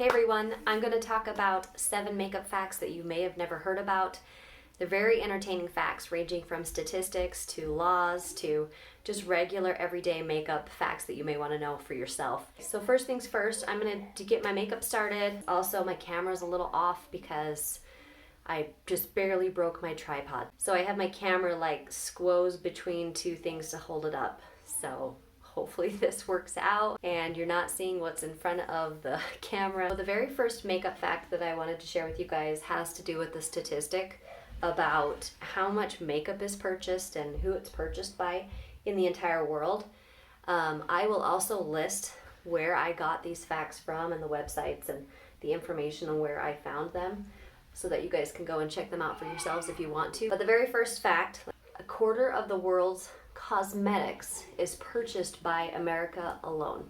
Hey everyone, I'm going to talk about 7 makeup facts that you may have never heard about. They're very entertaining facts ranging from statistics to laws to just regular everyday makeup facts that you may want to know for yourself. So first things first, I'm going to get my makeup started. Also, my camera's a little off because I just barely broke my tripod. So I have my camera like squoze between two things to hold it up. So hopefully this works out and you're not seeing what's in front of the camera. So the very first makeup fact that I wanted to share with you guys has to do with the statistic about how much makeup is purchased and who it's purchased by in the entire world. I will also list where I got these facts from and the websites and the information on where I found them so that you guys can go and check them out for yourselves if you want to. But the very first fact, a quarter of the world's cosmetics is purchased by America alone.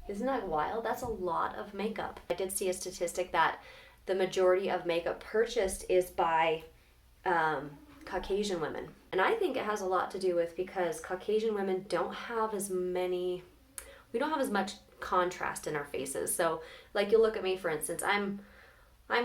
Isn't that wild? That's a lot of makeup. I did see a statistic that the majority of makeup purchased is by Caucasian women. And I think it has a lot to do with because Caucasian women don't have as much contrast in our faces. So like you look at me, for instance, I'm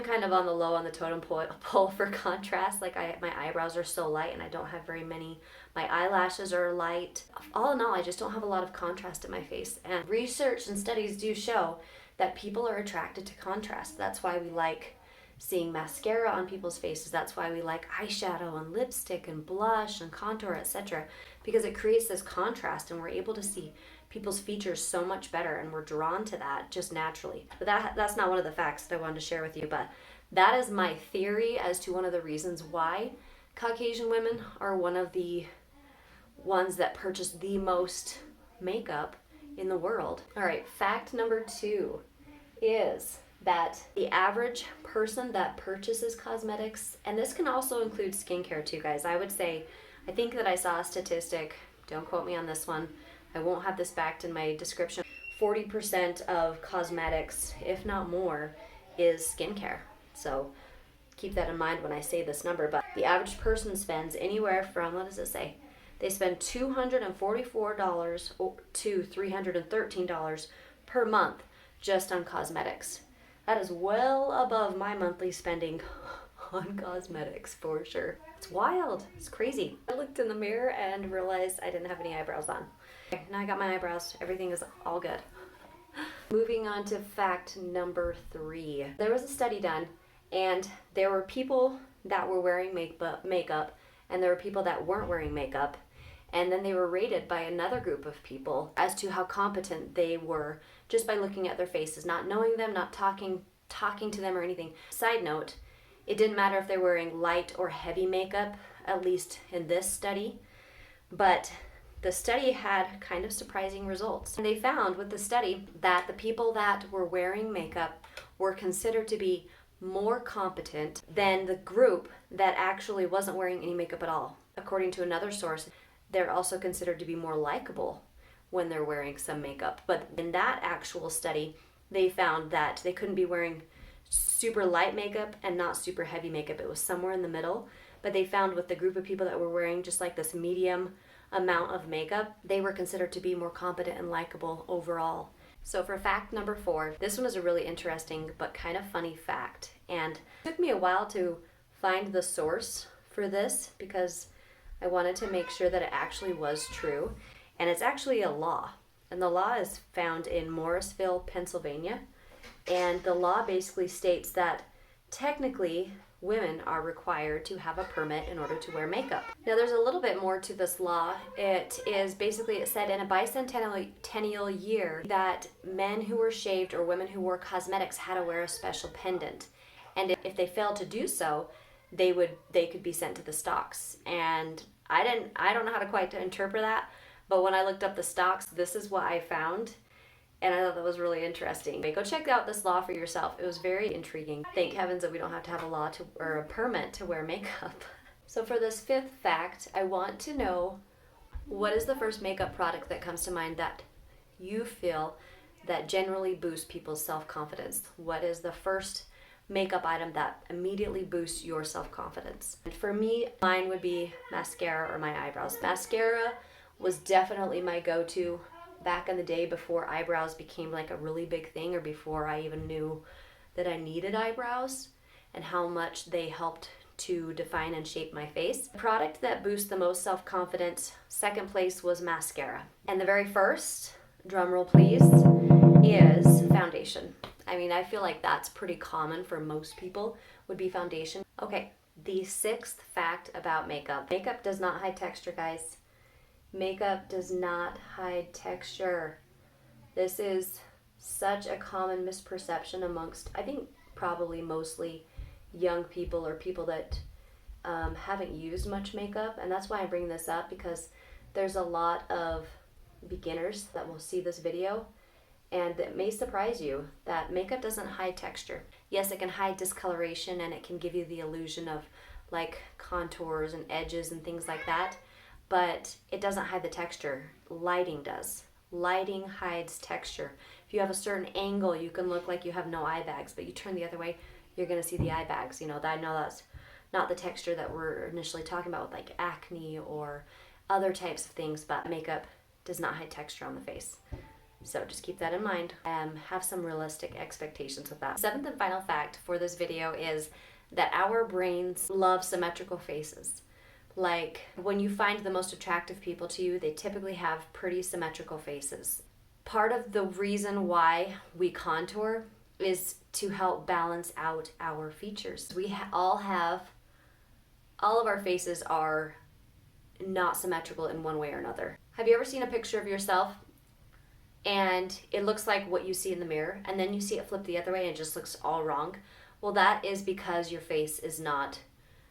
kind of on the low on the totem pole for contrast. Like my eyebrows are so light and I don't have very many. My eyelashes are light. All in all, I just don't have a lot of contrast in my face. And research and studies do show that people are attracted to contrast. That's why we like seeing mascara on people's faces. That's why we like eyeshadow and lipstick and blush and contour, etc. Because it creates this contrast and we're able to see people's features so much better and we're drawn to that just naturally. But that's not one of the facts that I wanted to share with you, but that is my theory as to one of the reasons why Caucasian women are one of the ones that purchase the most makeup in the world. All right, fact number 2 is that the average person that purchases cosmetics, and this can also include skincare too, guys. I think that I saw a statistic, don't quote me on this one, I won't have this fact in my description, 40% of cosmetics, if not more, is skincare. So keep that in mind when I say this number, but the average person spends anywhere from, what does it say? They spend $244 to $313 per month just on cosmetics. That is well above my monthly spending on cosmetics for sure. It's wild. It's crazy. I looked in the mirror and realized I didn't have any eyebrows on. Okay, now I got my eyebrows. Everything is all good. Moving on to fact number 3. There was a study done and there were people that were wearing makeup and there were people that weren't wearing makeup. And then they were rated by another group of people as to how competent they were just by looking at their faces, not knowing them, not talking to them or anything. Side note, it didn't matter if they're wearing light or heavy makeup, at least in this study, but the study had kind of surprising results. And they found with the study that the people that were wearing makeup were considered to be more competent than the group that actually wasn't wearing any makeup at all. According to another source, they're also considered to be more likable when they're wearing some makeup. But in that actual study, they found that they couldn't be wearing super light makeup and not super heavy makeup. It was somewhere in the middle. But they found with the group of people that were wearing just like this medium amount of makeup, they were considered to be more competent and likable overall. So for fact number 4, this one is a really interesting but kind of funny fact. And it took me a while to find the source for this because I wanted to make sure that it actually was true. And it's actually a law. And the law is found in Morrisville, Pennsylvania. And the law basically states that technically women are required to have a permit in order to wear makeup. Now there's a little bit more to this law. It said in a bicentennial year that men who were shaved or women who wore cosmetics had to wear a special pendant. And if they failed to do so, they could be sent to the stocks. And I don't know how to quite interpret that, but when I looked up the stocks, this is what I found, and I thought that was really interesting. Go check out this law for yourself. It was very intriguing. Thank heavens that we don't have to have a law or a permit to wear makeup. So for this 5th fact, I want to know, what is the first makeup product that comes to mind that you feel that generally boosts people's self-confidence? What is the first makeup item that immediately boosts your self-confidence? And for me, mine would be mascara or my eyebrows. Mascara was definitely my go-to back in the day before eyebrows became like a really big thing or before I even knew that I needed eyebrows and how much they helped to define and shape my face. The product that boosts the most self-confidence, second place was mascara. And the very first, drum roll please, is foundation. I mean, I feel like that's pretty common for most people, would be foundation. Okay, the sixth fact about makeup. Makeup does not hide texture, guys. Makeup does not hide texture. This is such a common misperception amongst, I think, probably mostly young people or people that haven't used much makeup. And that's why I'm bringing this up, because there's a lot of beginners that will see this video, and it may surprise you that makeup doesn't hide texture. Yes, it can hide discoloration and it can give you the illusion of like contours and edges and things like that, but it doesn't hide the texture. Lighting does. Lighting hides texture. If you have a certain angle, you can look like you have no eye bags, but you turn the other way, you're gonna see the eye bags. You know, I know that's not the texture that we're initially talking about with like acne or other types of things, but makeup does not hide texture on the face. So just keep that in mind. Have some realistic expectations with that. Seventh and final fact for this video is that our brains love symmetrical faces. Like when you find the most attractive people to you, they typically have pretty symmetrical faces. Part of the reason why we contour is to help balance out our features. We all of our faces are not symmetrical in one way or another. Have you ever seen a picture of yourself and it looks like what you see in the mirror, and then you see it flip the other way and it just looks all wrong? Well, that is because your face is not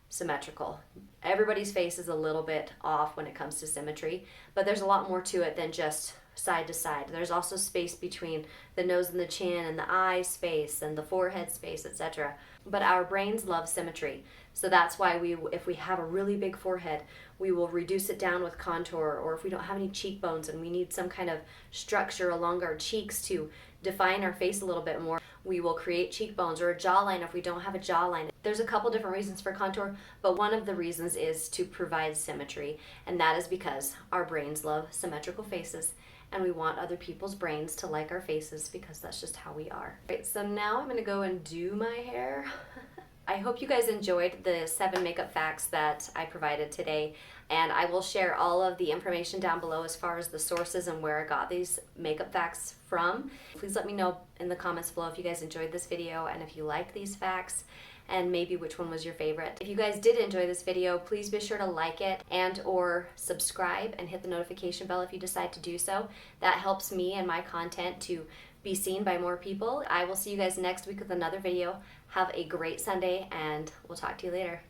symmetrical. Everybody's face is a little bit off when it comes to symmetry, but there's a lot more to it than just side to side. There's also space between the nose and the chin and the eye space and the forehead space, etc. But our brains love symmetry. So that's why if we have a really big forehead, we will reduce it down with contour, or if we don't have any cheekbones and we need some kind of structure along our cheeks to define our face a little bit more, we will create cheekbones, or a jawline if we don't have a jawline. There's a couple different reasons for contour, but one of the reasons is to provide symmetry, and that is because our brains love symmetrical faces, and we want other people's brains to like our faces because that's just how we are. Right, so now I'm gonna go and do my hair. I hope you guys enjoyed the 7 makeup facts that I provided today, and I will share all of the information down below as far as the sources and where I got these makeup facts from. Please let me know in the comments below if you guys enjoyed this video and if you liked these facts, and maybe which one was your favorite. If you guys did enjoy this video, please be sure to like it and or subscribe and hit the notification bell if you decide to do so. That helps me and my content to be seen by more people. I will see you guys next week with another video. Have a great Sunday, and we'll talk to you later.